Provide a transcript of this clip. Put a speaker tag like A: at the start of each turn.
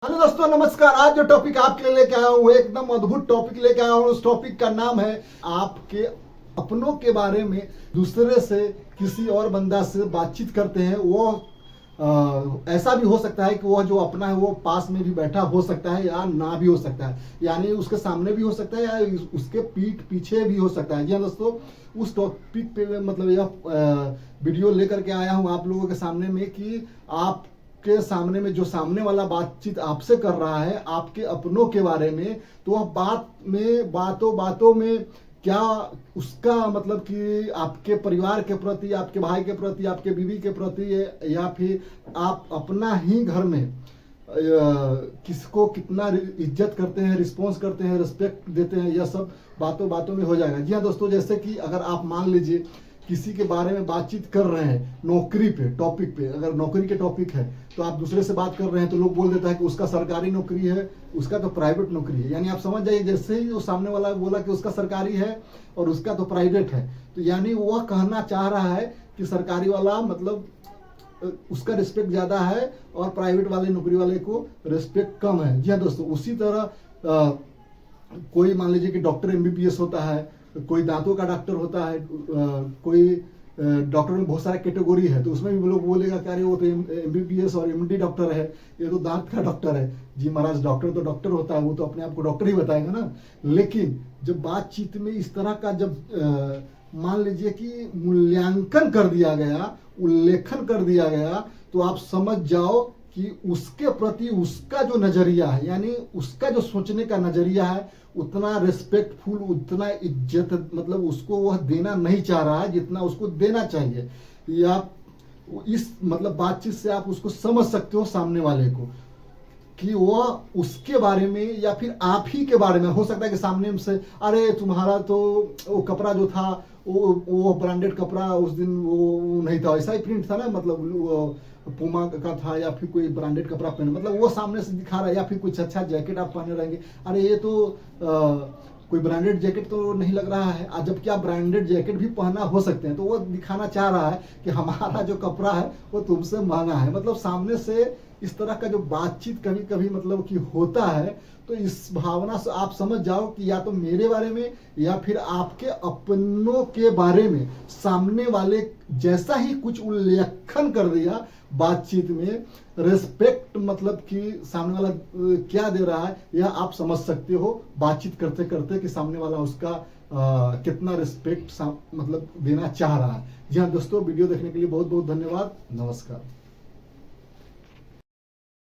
A: Hello दोस्तों, नमस्कार। आज जो टॉपिक आपके लिए लेके आया हूँ वो एकदम अद्भुत टॉपिक लेके आया हूँ। उस टॉपिक का नाम है आपके अपनों के बारे में दूसरे से किसी और बंदा से बातचीत करते हैं। वो ऐसा भी हो सकता है कि वो जो अपना है वो पास में भी बैठा हो सकता है या ना भी हो सकता है, यानी उसके सामने भी हो सकता है या उसके पीठ पीछे भी हो सकता है। जी हाँ दोस्तों, उस टॉपिक पे मतलब यह वीडियो लेकर के आया हूँ आप लोगों के सामने में कि आप के सामने में जो सामने वाला बातचीत आपसे कर रहा है आपके अपनों के बारे में, तो वह बातों बातों में क्या उसका मतलब कि आपके परिवार के प्रति, आपके भाई के प्रति, आपके बीवी के प्रति, या फिर आप अपना ही घर में किसको कितना इज्जत करते हैं, रिस्पॉन्स करते हैं, रिस्पेक्ट देते हैं, यह सब बातों बातों में हो जाएगा। जी हाँ दोस्तों, जैसे कि अगर आप मान लीजिए किसी के बारे में बातचीत कर रहे हैं, नौकरी पे टॉपिक पे, अगर नौकरी के टॉपिक है तो आप दूसरे से बात कर रहे हैं तो लोग बोल देता है कि उसका सरकारी नौकरी है, उसका तो प्राइवेट नौकरी है। यानी आप समझ जाइए, जैसे ही वो सामने वाला बोला कि उसका सरकारी है और उसका तो प्राइवेट है, तो यानी वह कहना चाह रहा है कि सरकारी वाला मतलब उसका रिस्पेक्ट ज्यादा है और प्राइवेट वाले नौकरी वाले को रिस्पेक्ट कम है। जी हाँ दोस्तों, उसी तरह कोई मान लीजिए कि डॉक्टर एमबीबीएस होता है, कोई दांतों का डॉक्टर होता है, कोई डॉक्टर में बहुत सारा कैटेगरी है, तो उसमें भी लोग बोलेगा कि अरे वो तो एमबीबीएस और एमडी डॉक्टर है, ये तो दांत का डॉक्टर है। जी महाराज, डॉक्टर तो डॉक्टर होता है, वो तो अपने आप को डॉक्टर ही बताएगा ना। लेकिन जब बातचीत में इस तरह का जब मान लीजिए कि मूल्यांकन कर दिया गया, उल्लेखन कर दिया गया, तो आप समझ जाओ कि उसके प्रति उसका जो नजरिया है, यानी उसका जो सोचने का नजरिया है, उतना रिस्पेक्टफुल, उतना इज्जत मतलब उसको वह देना नहीं चाह रहा है जितना उसको देना चाहिए। या इस मतलब बातचीत से आप उसको समझ सकते हो सामने वाले को कि वह उसके बारे में या फिर आप ही के बारे में हो सकता है कि सामने से अरे तुम्हारा तो वो कपड़ा जो था वो ब्रांडेड कपड़ा उस दिन वो नहीं था, ऐसा ही प्रिंट था ना, मतलब पुमा का था या फिर कोई ब्रांडेड कपड़ा पहने, मतलब वो सामने से दिखा रहा है। या फिर कुछ अच्छा जैकेट आप पहने रहेंगे, अरे ये तो कोई ब्रांडेड जैकेट तो नहीं लग रहा है, जबकि आप ब्रांडेड जैकेट भी पहना हो सकते हैं, तो वो दिखाना चाह रहा है कि हमारा जो कपड़ा है वो तुमसे महंगा है। मतलब सामने से इस तरह का जो बातचीत कभी कभी मतलब कि होता है, तो इस भावना से आप समझ जाओ कि या तो मेरे बारे में या फिर आपके अपनों के बारे में सामने वाले जैसा ही कुछ उल्लेखन कर दिया बातचीत में, रिस्पेक्ट मतलब कि सामने वाला क्या दे रहा है यह आप समझ सकते हो बातचीत करते करते कि सामने वाला उसका कितना रिस्पेक्ट मतलब देना चाह रहा है। जी हाँ दोस्तों, वीडियो देखने के लिए बहुत बहुत धन्यवाद। नमस्कार।